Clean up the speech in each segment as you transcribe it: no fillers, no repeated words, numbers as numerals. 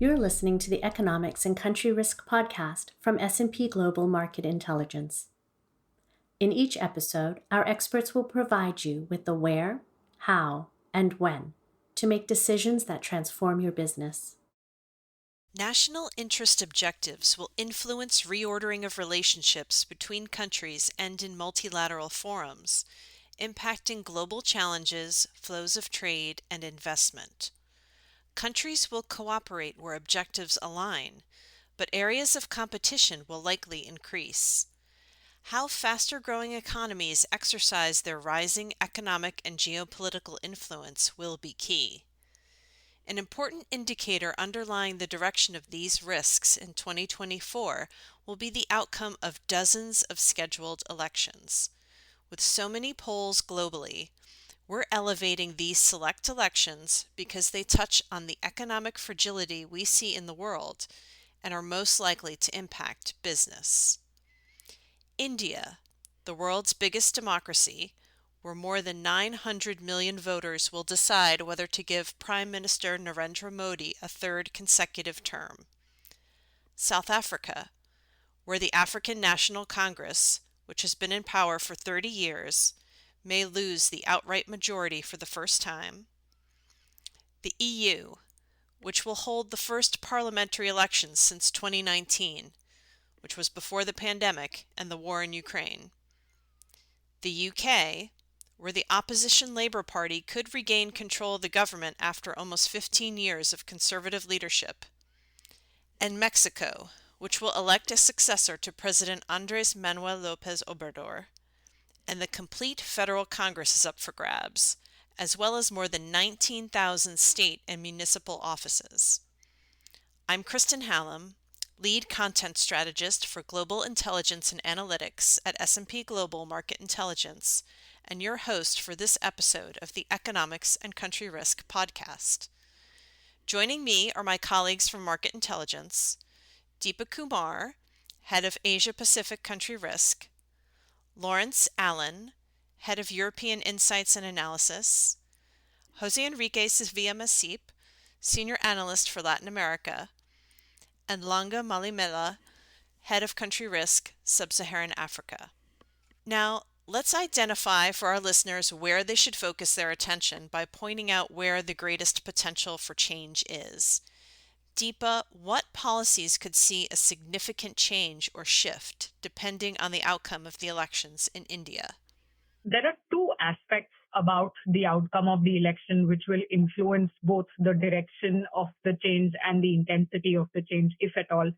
You're listening to the Economics and Country Risk podcast from S&P Global Market Intelligence. In each episode, our experts will provide you with the where, how, and when to make decisions that transform your business. National interest objectives will influence reordering of relationships between countries and in multilateral forums, impacting global challenges, flows of trade, and investment. Countries will cooperate where objectives align, but areas of competition will likely increase. How faster-growing economies exercise their rising economic and geopolitical influence will be key. An important indicator underlying the direction of these risks in 2024 will be the outcome of dozens of scheduled elections. With so many polls globally, we're elevating these select elections because they touch on the economic fragility we see in the world and are most likely to impact business. India, the world's biggest democracy, where more than 900 million voters will decide whether to give Prime Minister Narendra Modi a third consecutive term. South Africa, where the African National Congress, which has been in power for 30 years, may lose the outright majority for the first time. The EU, which will hold the first parliamentary elections since 2019, which was before the pandemic and the war in Ukraine. The UK, where the opposition Labour Party could regain control of the government after almost 15 years of conservative leadership. And Mexico, which will elect a successor to President Andrés Manuel López Obrador. And the complete federal Congress is up for grabs, as well as more than 19,000 state and municipal offices. I'm Kristen Hallam, lead content strategist for Global Intelligence and Analytics at S&P Global Market Intelligence, and your host for this episode of the Economics and Country Risk podcast. Joining me are my colleagues from Market Intelligence, Deepa Kumar, head of Asia Pacific Country Risk, Lawrence Allen, head of European Insights and Analysis, Jose Enrique Sevilla Masip, senior analyst for Latin America, and Langa Malimela, head of Country Risk, Sub-Saharan Africa. Now, let's identify for our listeners where they should focus their attention by pointing out where the greatest potential for change is. Deepa, what policies could see a significant change or shift depending on the outcome of the elections in India? There are two aspects about the outcome of the election which will influence both the direction of the change and the intensity of the change, if at all.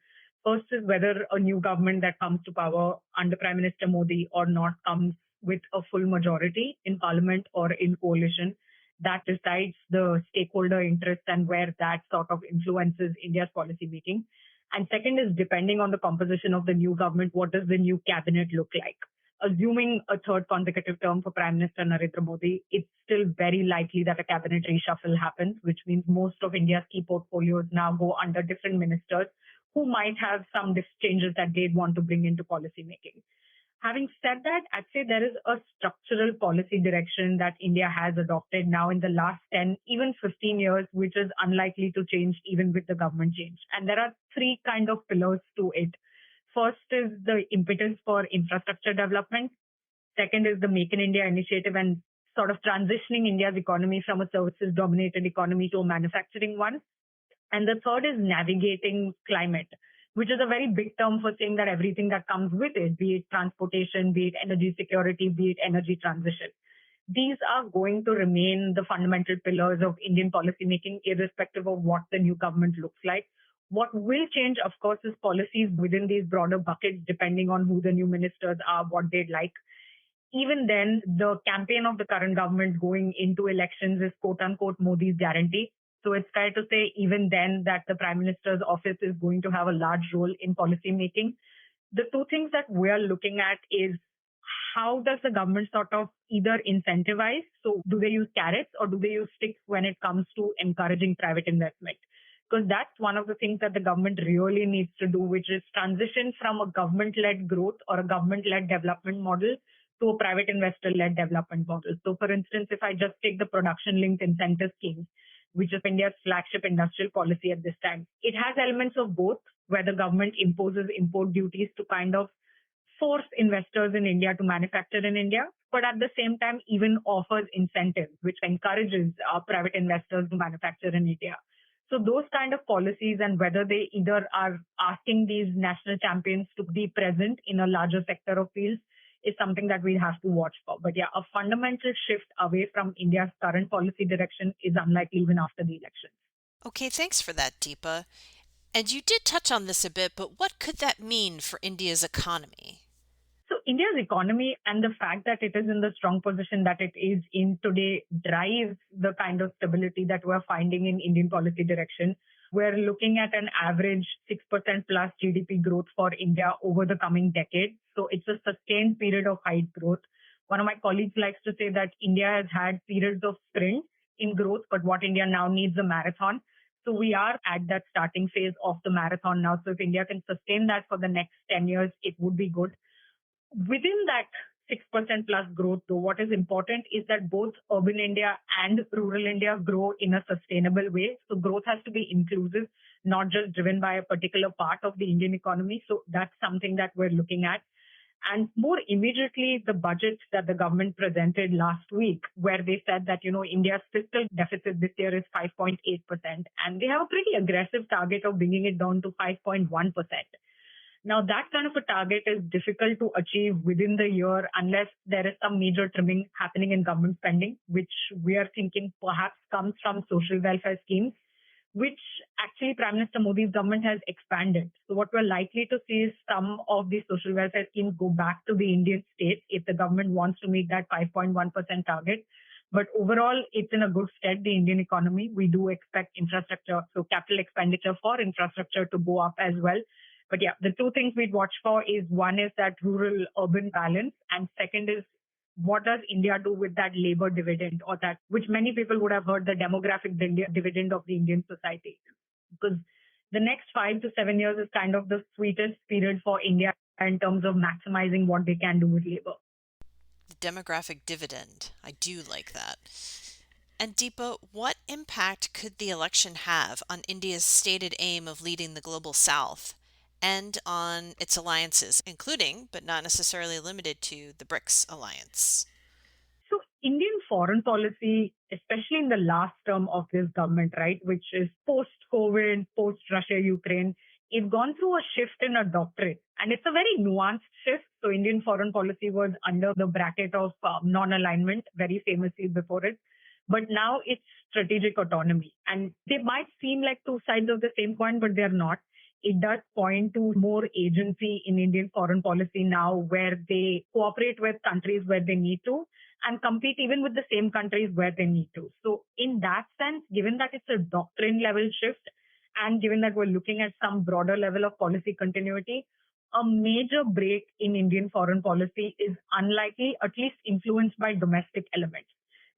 First is whether a new government that comes to power under Prime Minister Modi or not comes with a full majority in parliament or in coalition. That decides the stakeholder interest and where that sort of influences India's policy making. And second is, depending on the composition of the new government, what does the new cabinet look like? Assuming a third consecutive term for Prime Minister Narendra Modi, it's still very likely that a cabinet reshuffle happens, which means most of India's key portfolios now go under different ministers who might have some changes that they'd want to bring into policy making. Having said that, I'd say there is a structural policy direction that India has adopted now in the last 10, even 15 years, which is unlikely to change even with the government change. And there are three kind of pillars to it. First is the impetus for infrastructure development. Second is the Make in India initiative and sort of transitioning India's economy from a services-dominated economy to a manufacturing one. And the third is navigating climate, which is a very big term for saying that everything that comes with it, be it transportation, be it energy security, be it energy transition. These are going to remain the fundamental pillars of Indian policymaking, irrespective of what the new government looks like. What will change, of course, is policies within these broader buckets, depending on who the new ministers are, what they'd like. Even then, the campaign of the current government going into elections is quote-unquote Modi's guarantee. So it's fair to say even then that the Prime Minister's office is going to have a large role in policy making. The two things that we're looking at is how does the government sort of either incentivize? So do they use carrots or do they use sticks when it comes to encouraging private investment? Because that's one of the things that the government really needs to do, which is transition from a government-led growth or a government-led development model to a private investor-led development model. So for instance, if I just take the production-linked incentive schemes, which is India's flagship industrial policy at this time. It has elements of both, where the government imposes import duties to kind of force investors in India to manufacture in India, but at the same time even offers incentives, which encourages private investors to manufacture in India. So those kind of policies, and whether they either are asking these national champions to be present in a larger sector of fields, is something that we have to watch for. But yeah, a fundamental shift away from India's current policy direction is unlikely even after the election. Okay, thanks for that, Deepa. And you did touch on this a bit, but what could that mean for India's economy? So India's economy and the fact that it is in the strong position that it is in today drives the kind of stability that we're finding in Indian policy direction. We're looking at an average 6% plus GDP growth for India over the coming decade. So it's a sustained period of high growth. One of my colleagues likes to say that India has had periods of sprint in growth, but what India now needs is a marathon. So we are at that starting phase of the marathon now. So if India can sustain that for the next 10 years, it would be good. Within that 6% plus growth, though, what is important is that both urban India and rural India grow in a sustainable way. So growth has to be inclusive, not just driven by a particular part of the Indian economy. So that's something that we're looking at. And more immediately, the budget that the government presented last week, where they said that, India's fiscal deficit this year is 5.8%. And they have a pretty aggressive target of bringing it down to 5.1%. Now, that kind of a target is difficult to achieve within the year unless there is some major trimming happening in government spending, which we are thinking perhaps comes from social welfare schemes, which actually Prime Minister Modi's government has expanded. So what we're likely to see is some of these social welfare schemes go back to the Indian states if the government wants to meet that 5.1% target. But overall, it's in a good stead, the Indian economy. We do expect infrastructure, so capital expenditure for infrastructure to go up as well. But yeah, the two things we'd watch for is one is that rural-urban balance, and second is what does India do with that labor dividend, or that, which many people would have heard, the demographic dividend of the Indian society. Because the next 5 to 7 years is kind of the sweetest period for India in terms of maximizing what they can do with labor. The demographic dividend. I do like that. And Deepa, what impact could the election have on India's stated aim of leading the global south and on its alliances, including, but not necessarily limited to, the BRICS alliance? So Indian foreign policy, especially in the last term of this government, right, which is post-COVID, post-Russia-Ukraine, it's gone through a shift in a doctrine. And it's a very nuanced shift. So Indian foreign policy was under the bracket of non-alignment, very famously before it. But now it's strategic autonomy. And they might seem like two sides of the same coin, but they're not. It does point to more agency in Indian foreign policy now, where they cooperate with countries where they need to and compete even with the same countries where they need to. So in that sense, given that it's a doctrine level shift and given that we're looking at some broader level of policy continuity, a major break in Indian foreign policy is unlikely, at least influenced by domestic elements.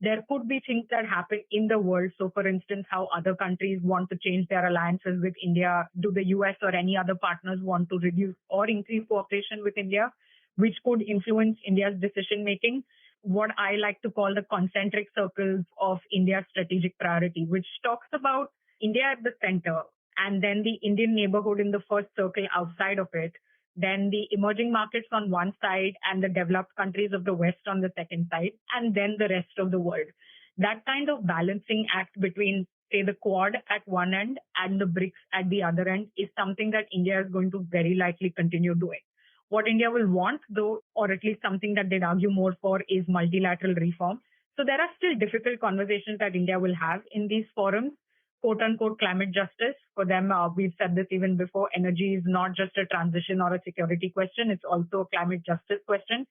There could be things that happen in the world. So, for instance, how other countries want to change their alliances with India. Do the US or any other partners want to reduce or increase cooperation with India, which could influence India's decision making? What I like to call the concentric circles of India's strategic priority, which talks about India at the center and then the Indian neighborhood in the first circle outside of it, then the emerging markets on one side and the developed countries of the West on the second side, and then the rest of the world. That kind of balancing act between, say, the Quad at one end and the BRICS at the other end is something that India is going to very likely continue doing. What India will want, though, or at least something that they'd argue more for, is multilateral reform. So there are still difficult conversations that India will have in these forums. Quote unquote climate justice. For them, we've said this even before, energy is not just a transition or a security question, it's also a climate justice question.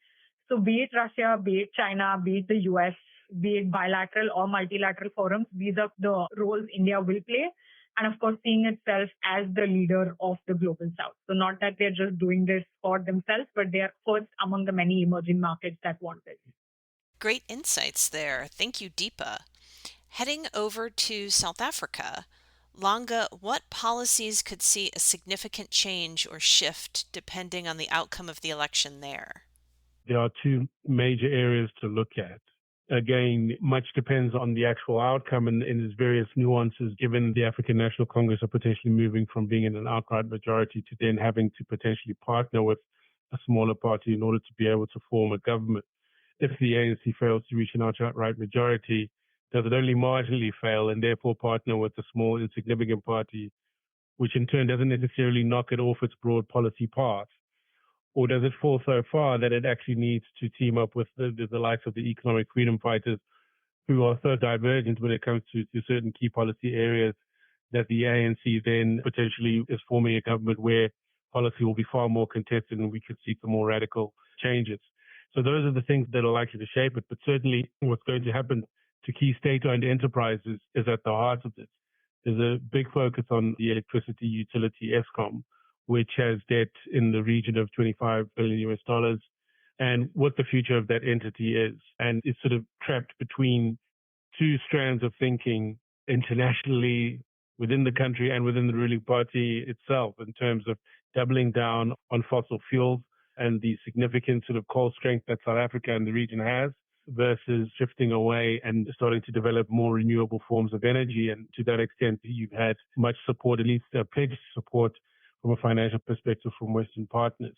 So be it Russia, be it China, be it the US, be it bilateral or multilateral forums, these are the roles India will play. And of course, seeing itself as the leader of the global south. So not that they're just doing this for themselves, but they are first among the many emerging markets that want this. Great insights there. Thank you, Deepa. Heading over to South Africa, Langa, what policies could see a significant change or shift depending on the outcome of the election there? There are two major areas to look at. Again, much depends on the actual outcome and its various nuances, given the African National Congress are potentially moving from being in an outright majority to then having to potentially partner with a smaller party in order to be able to form a government. If the ANC fails to reach an outright majority, does it only marginally fail and therefore partner with a small, insignificant party, which in turn doesn't necessarily knock it off its broad policy path? Or does it fall so far that it actually needs to team up with the likes of the economic freedom fighters who are so divergent when it comes to certain key policy areas that the ANC then potentially is forming a government where policy will be far more contested and we could see some more radical changes. So those are the things that are likely to shape it. But certainly what's going to happen to key state-owned enterprises is at the heart of this. There's a big focus on the electricity utility ESCOM, which has debt in the region of 25 billion US dollars, and what the future of that entity is. And it's sort of trapped between two strands of thinking internationally, within the country and within the ruling party itself, in terms of doubling down on fossil fuels and the significant sort of coal strength that South Africa and the region has, versus shifting away and starting to develop more renewable forms of energy. And to that extent, you've had much support, at least pledged support from a financial perspective from Western partners.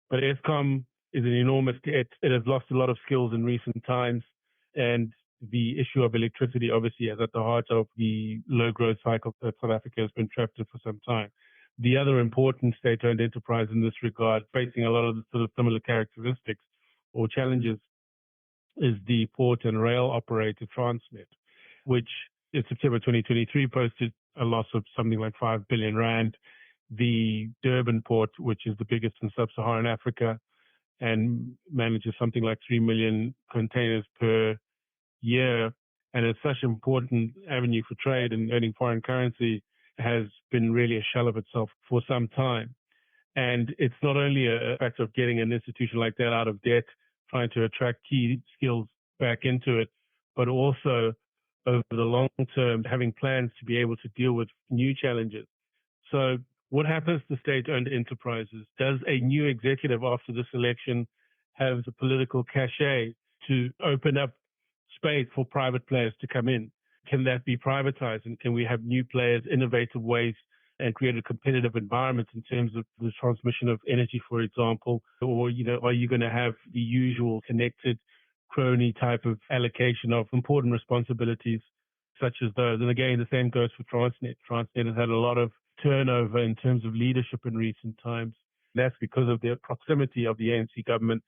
But ESCOM is an enormous debt. It has lost a lot of skills in recent times. And the issue of electricity obviously is at the heart of the low growth cycle that South Africa has been trapped in for some time. The other important state-owned enterprise in this regard, facing a lot of the sort of similar characteristics or challenges, is the port and rail operator Transnet, which in September 2023 posted a loss of something like 5 billion rand. The Durban port, which is the biggest in Sub-Saharan Africa and manages something like 3 million containers per year, and is such an important avenue for trade and earning foreign currency, has been really a shell of itself for some time. And it's not only a factor of getting an institution like that out of debt, trying to attract key skills back into it, but also over the long term, having plans to be able to deal with new challenges. So what happens to state-owned enterprises? Does a new executive after this election have the political cachet to open up space for private players to come in? Can that be privatized? And can we have new players, innovative ways, and create a competitive environment in terms of the transmission of energy, for example? Or, are you going to have the usual connected crony type of allocation of important responsibilities such as those? And again, the same goes for Transnet. Transnet has had a lot of turnover in terms of leadership in recent times. That's because of the proximity of the ANC government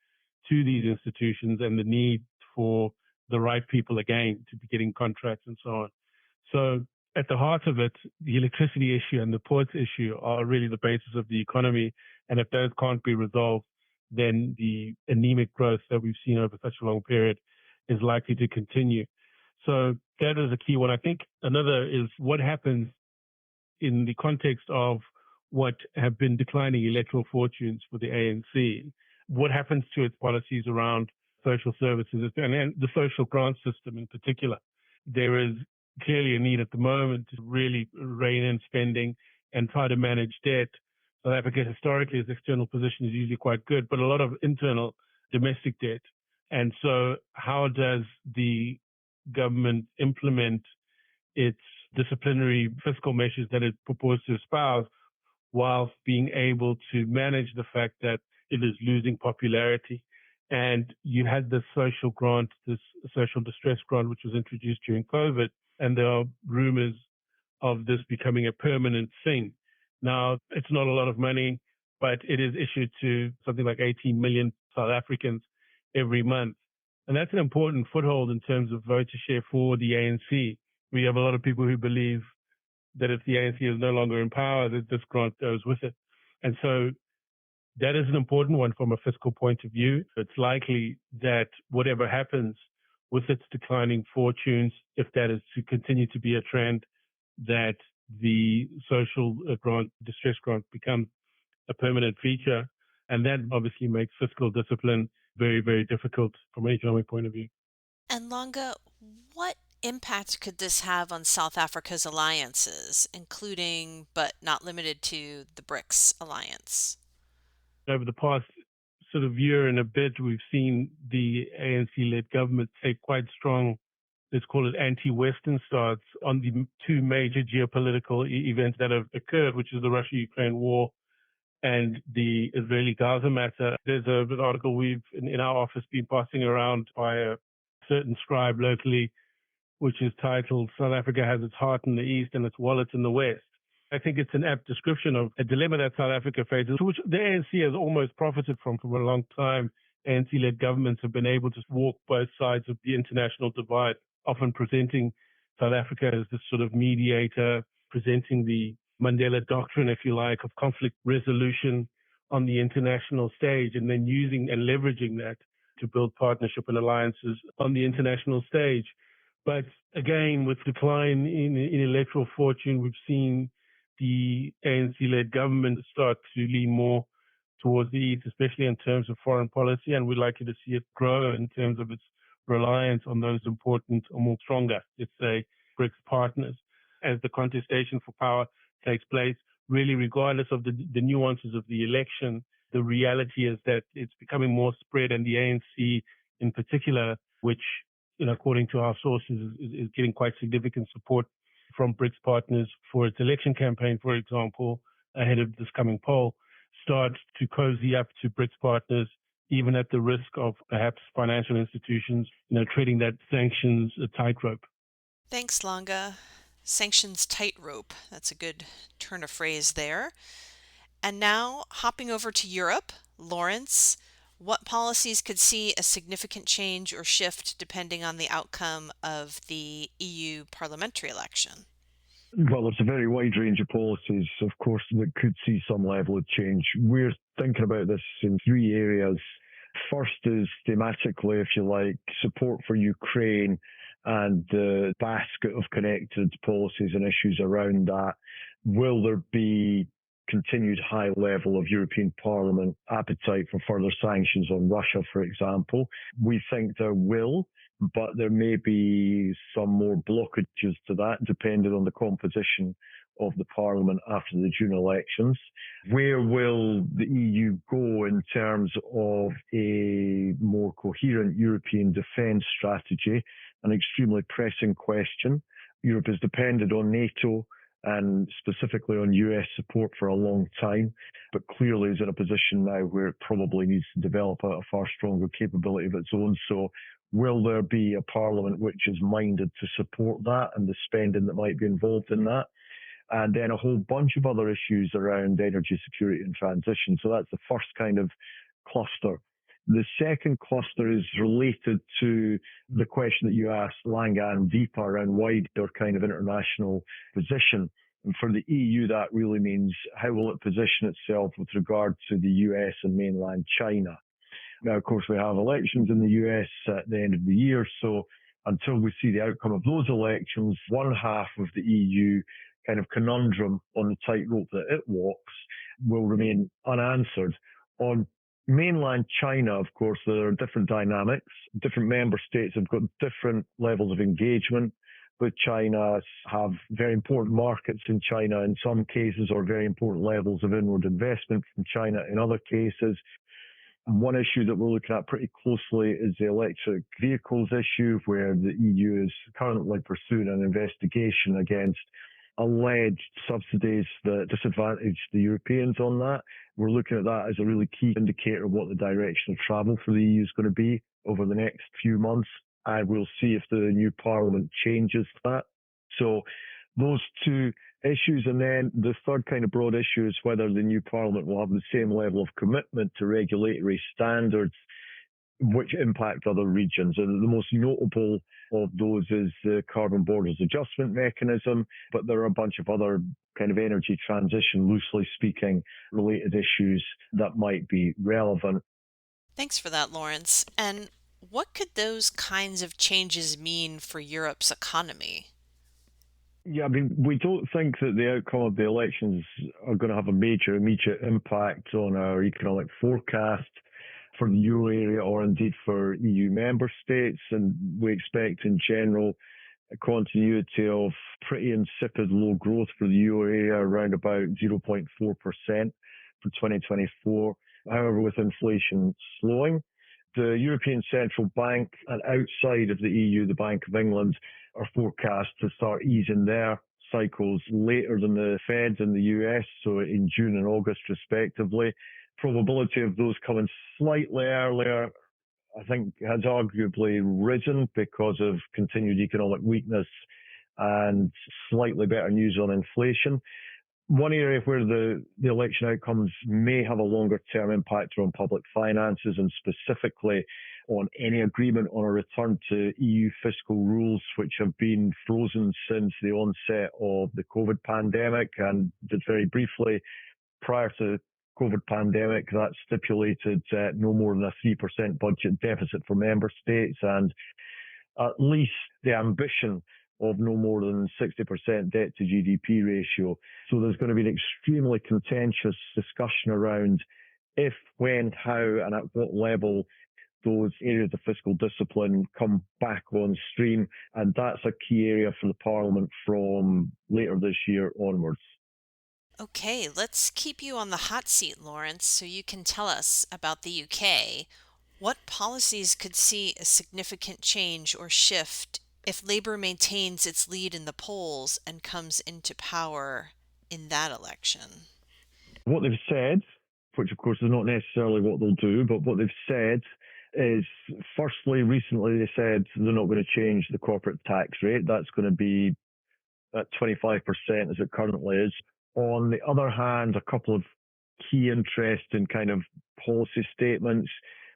to these institutions and the need for the right people again to be getting contracts and so on. So at the heart of it, the electricity issue and the ports issue are really the basis of the economy. And if those can't be resolved, then the anemic growth that we've seen over such a long period is likely to continue. So that is a key one. I think another is what happens in the context of what have been declining electoral fortunes for the ANC. What happens to its policies around social services and the social grant system in particular? There is clearly a need at the moment to really rein in spending and try to manage debt. South Africa historically, its external position is usually quite good, but a lot of internal domestic debt. And so how does the government implement its disciplinary fiscal measures that it proposed to espouse whilst being able to manage the fact that it is losing popularity? And you had this social grant, this social distress grant, which was introduced during COVID, and there are rumors of this becoming a permanent thing. Now, it's not a lot of money, but it is issued to something like 18 million South Africans every month. And that's an important foothold in terms of voter share for the ANC. We have a lot of people who believe that if the ANC is no longer in power, that this grant goes with it. And so that is an important one from a fiscal point of view. It's likely that whatever happens with its declining fortunes, if that is to continue to be a trend, that the social grant, distress grant, becomes a permanent feature. And that obviously makes fiscal discipline very, very difficult from an economic point of view. And Longa, what impact could this have on South Africa's alliances, including but not limited to the BRICS alliance? Over the past sort of year and a bit, we've seen the ANC-led government take quite strong, let's call it anti-Western stance on the two major geopolitical events that have occurred, which is the Russia-Ukraine war and the Israeli-Gaza matter. There's an article we've, in our office, been passing around by a certain scribe locally, which is titled, "South Africa has its heart in the East and its wallet in the West." I think it's an apt description of a dilemma that South Africa faces, which the ANC has almost profited from for a long time. ANC-led governments have been able to walk both sides of the international divide, often presenting South Africa as this sort of mediator, presenting the Mandela doctrine, if you like, of conflict resolution on the international stage, and then using and leveraging that to build partnership and alliances on the international stage. But again, with decline in electoral fortune, we've seen the ANC-led government start to lean more towards the East, especially in terms of foreign policy, and we're likely to see it grow in terms of its reliance on those important or more stronger, let's say, BRICS partners. As the contestation for power takes place, really regardless of the nuances of the election, the reality is that it's becoming more spread, and the ANC in particular, which, according to our sources, is getting quite significant support from BRICS partners for its election campaign, for example, ahead of this coming poll, starts to cozy up to BRICS partners, even at the risk of perhaps financial institutions, treading that sanctions tightrope. Thanks, Langa. Sanctions tightrope. That's a good turn of phrase there. And now, hopping over to Europe, Lawrence, what policies could see a significant change or shift depending on the outcome of the EU parliamentary election? Well, there's a very wide range of policies, of course, that could see some level of change. We're thinking about this in three areas. First is thematically, if you like, support for Ukraine and the basket of connected policies and issues around that. Will there be continued high level of European Parliament appetite for further sanctions on Russia, for example? We think there will, but there may be some more blockages to that, depending on the composition of the Parliament after the June elections. Where will the EU go in terms of a more coherent European defence strategy? An extremely pressing question. Europe has depended on NATO and specifically on US support for a long time, but clearly is in a position now where it probably needs to develop a far stronger capability of its own. So will there be a parliament which is minded to support that and the spending that might be involved in that? And then a whole bunch of other issues around energy security and transition. So that's the first kind of cluster. The second cluster is related to the question that you asked, Langa and Deepa, around wider kind of international position. And for the EU, that really means how will it position itself with regard to the US and mainland China? Now, of course, we have elections in the US at the end of the year, so until we see the outcome of those elections, one half of the EU kind of conundrum on the tightrope that it walks will remain unanswered. On mainland China, of course, there are different dynamics. Different member states have got different levels of engagement with China, have very important markets in China in some cases, or very important levels of inward investment from China in other cases. And one issue that we're looking at pretty closely is the electric vehicles issue, where the EU is currently pursuing an investigation against alleged subsidies that disadvantage the Europeans on that. We're looking at that as a really key indicator of what the direction of travel for the EU is going to be over the next few months. And we'll see if the new parliament changes that. So those two issues. And then the third kind of broad issue is whether the new parliament will have the same level of commitment to regulatory standards which impact other regions. And the most notable of those is the Carbon Borders Adjustment Mechanism, but there are a bunch of other kind of energy transition, loosely speaking, related issues that might be relevant. Thanks for that, Lawrence. And what could those kinds of changes mean for Europe's economy? Yeah, I mean, we don't think that the outcome of the elections are going to have a major immediate impact on our economic forecast for the euro area or indeed for EU member states. And we expect in general a continuity of pretty insipid low growth for the euro area, around about 0.4% for 2024. However, with inflation slowing, the European Central Bank and outside of the EU, the Bank of England, are forecast to start easing their cycles later than the Fed in the US, so in June and August respectively. Probability of those coming slightly earlier, I think, has arguably risen because of continued economic weakness and slightly better news on inflation. One area where the election outcomes may have a longer term impact on public finances and specifically on any agreement on a return to EU fiscal rules, which have been frozen since the onset of the COVID pandemic. And just very briefly, prior to COVID pandemic, that stipulated no more than a 3% budget deficit for member states and at least the ambition of no more than 60% debt to GDP ratio. So there's going to be an extremely contentious discussion around if, when, how, and at what level those areas of fiscal discipline come back on stream. And that's a key area for the Parliament from later this year onwards. Okay, let's keep you on the hot seat, Lawrence, so you can tell us about the UK. What policies could see a significant change or shift if Labour maintains its lead in the polls and comes into power in that election? What they've said, which of course is not necessarily what they'll do, but what they've said is, firstly, recently they said they're not going to change the corporate tax rate. That's going to be at 25% as it currently is. On the other hand, a couple of key interesting kind of policy statements,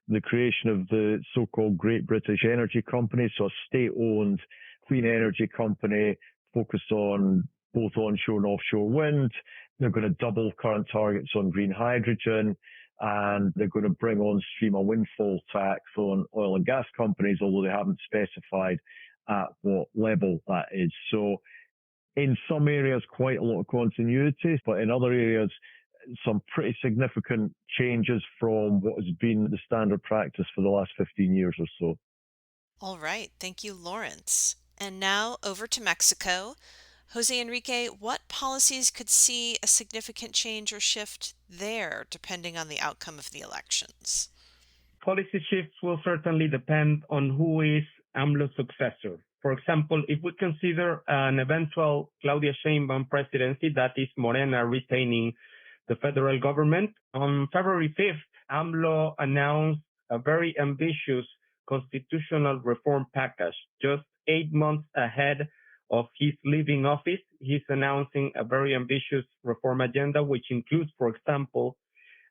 the creation of the so-called Great British Energy Company, so a state-owned clean energy company focused on both onshore and offshore wind. They're going to double current targets on green hydrogen, and they're going to bring on stream a windfall tax on oil and gas companies, although they haven't specified at what level that is. So in some areas, quite a lot of continuity, but in other areas, some pretty significant changes from what has been the standard practice for the last 15 years or so. All right, thank you, Lawrence. And now over to Mexico. Jose Enrique, what policies could see a significant change or shift there depending on the outcome of the elections? Policy shifts will certainly depend on who is AMLO's successor. For example, if we consider an eventual Claudia Sheinbaum presidency, that is Morena retaining the federal government, on February 5th, AMLO announced a very ambitious constitutional reform package. Just 8 months ahead of his leaving office, he's announcing a very ambitious reform agenda, which includes, for example,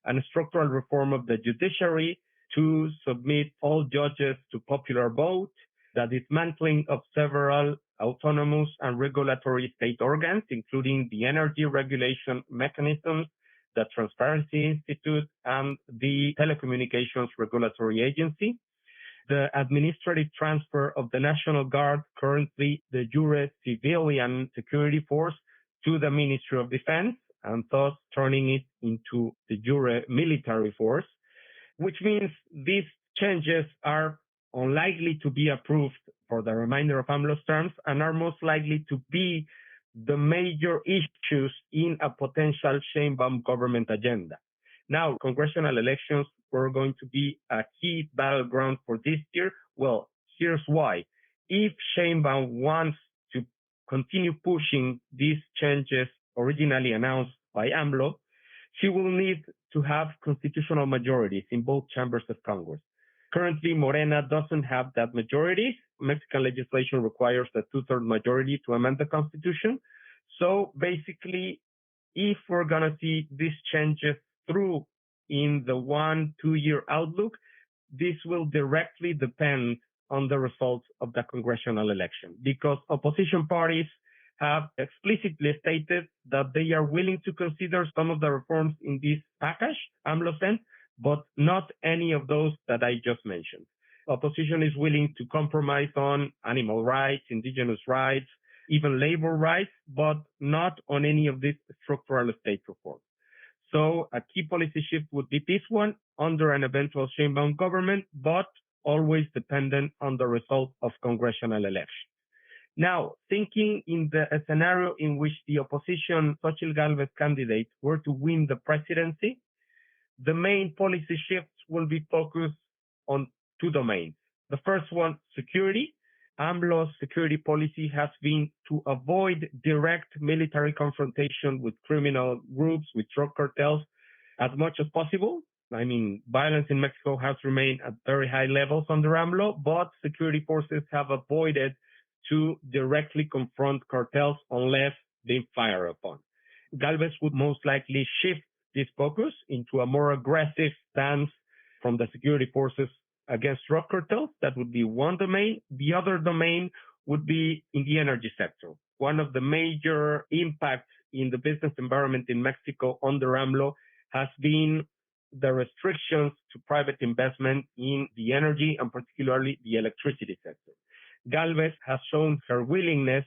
a structural reform of the judiciary to submit all judges to popular vote, the dismantling of several autonomous and regulatory state organs, including the energy regulation mechanisms, the Transparency Institute, and the Telecommunications Regulatory Agency. The administrative transfer of the National Guard, currently the Jure Civilian Security Force, to the Ministry of Defense, and thus turning it into the Jure Military Force, which means these changes are unlikely to be approved for the remainder of AMLO's terms and are most likely to be the major issues in a potential Sheinbaum government agenda. Now, congressional elections were going to be a key battleground for this year. Well, here's why. If Sheinbaum wants to continue pushing these changes originally announced by AMLO, she will need to have constitutional majorities in both chambers of Congress. Currently, Morena doesn't have that majority. Mexican legislation requires a two-thirds majority to amend the Constitution. So basically, if we're going to see these changes through in the 1-2 year outlook, this will directly depend on the results of the congressional election, because opposition parties have explicitly stated that they are willing to consider some of the reforms in this package, AMLO sent, but not any of those that I just mentioned. Opposition is willing to compromise on animal rights, indigenous rights, even labor rights, but not on any of these structural state reforms. So a key policy shift would be this one under an eventual Sheinbaum government, but always dependent on the result of congressional elections. Now, thinking in the scenario in which the opposition Xochitl Gálvez candidate were to win the presidency, the main policy shifts will be focused on two domains. The first one, security. AMLO's security policy has been to avoid direct military confrontation with criminal groups, with drug cartels, as much as possible. I mean, violence in Mexico has remained at very high levels under AMLO, but security forces have avoided to directly confront cartels unless they fire upon. Galvez would most likely shift this focus into a more aggressive stance from the security forces against drug cartels. That would be one domain. The other domain would be in the energy sector. One of the major impacts in the business environment in Mexico under AMLO has been the restrictions to private investment in the energy and particularly the electricity sector. Galvez has shown her willingness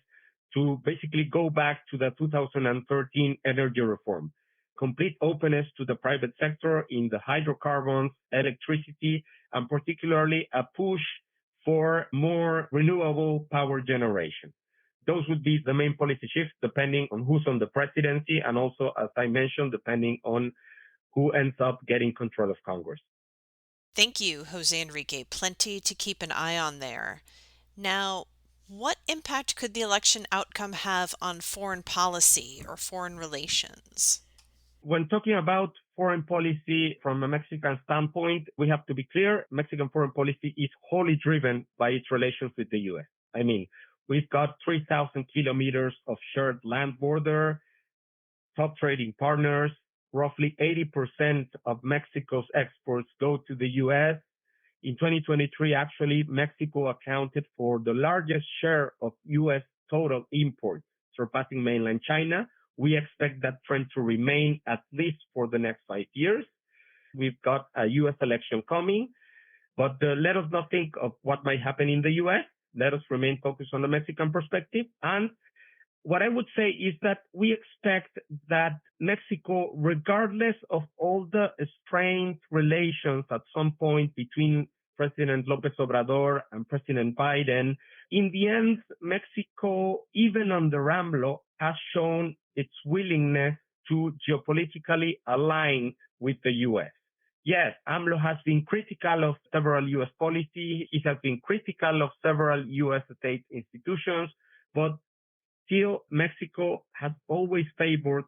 to basically go back to the 2013 energy reform. Complete openness to the private sector in the hydrocarbons, electricity, and particularly a push for more renewable power generation. Those would be the main policy shifts depending on who's on the presidency and also, as I mentioned, depending on who ends up getting control of Congress. Thank you, Jose Enrique. Plenty to keep an eye on there. Now, what impact could the election outcome have on foreign policy or foreign relations? When talking about foreign policy from a Mexican standpoint, we have to be clear, Mexican foreign policy is wholly driven by its relations with the U.S. I mean, we've got 3,000 kilometers of shared land border, top trading partners, roughly 80% of Mexico's exports go to the U.S. In 2023, actually, Mexico accounted for the largest share of U.S. total imports, surpassing mainland China. We expect that trend to remain at least for the next 5 years. We've got a U.S. election coming, but let us not think of what might happen in the U.S. Let us remain focused on the Mexican perspective. And what I would say is that we expect that Mexico, regardless of all the strained relations at some point between President López Obrador and President Biden, in the end, Mexico, even under AMLO, has shown its willingness to geopolitically align with the U.S. Yes, AMLO has been critical of several U.S. policies. It has been critical of several U.S. state institutions, but still, Mexico has always favored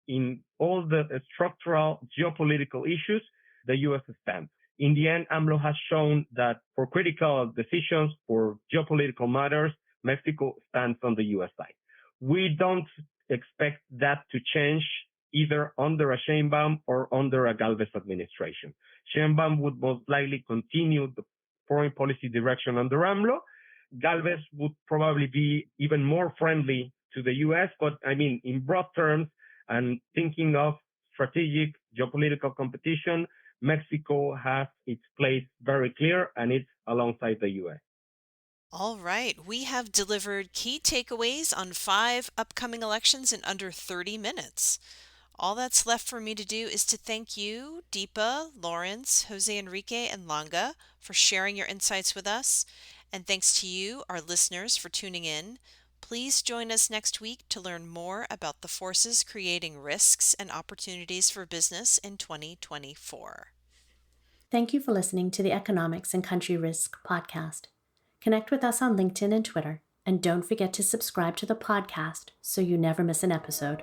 in all the structural geopolitical issues the U.S. stance. In the end, AMLO has shown that for critical decisions, for geopolitical matters, Mexico stands on the U.S. side. We don't expect that to change either under a Sheinbaum or under a Galvez administration. Sheinbaum would most likely continue the foreign policy direction under AMLO. Galvez would probably be even more friendly to the U.S., but I mean, in broad terms, and thinking of strategic geopolitical competition, Mexico has its place very clear, and it's alongside the U.S. All right, we have delivered key takeaways on 5 upcoming elections in under 30 minutes. All that's left for me to do is to thank you, Deepa, Lawrence, Jose Enrique, and Langa, for sharing your insights with us. And thanks to you, our listeners, for tuning in. Please join us next week to learn more about the forces creating risks and opportunities for business in 2024. Thank you for listening to the Economics and Country Risk podcast. Connect with us on LinkedIn and Twitter, and don't forget to subscribe to the podcast so you never miss an episode.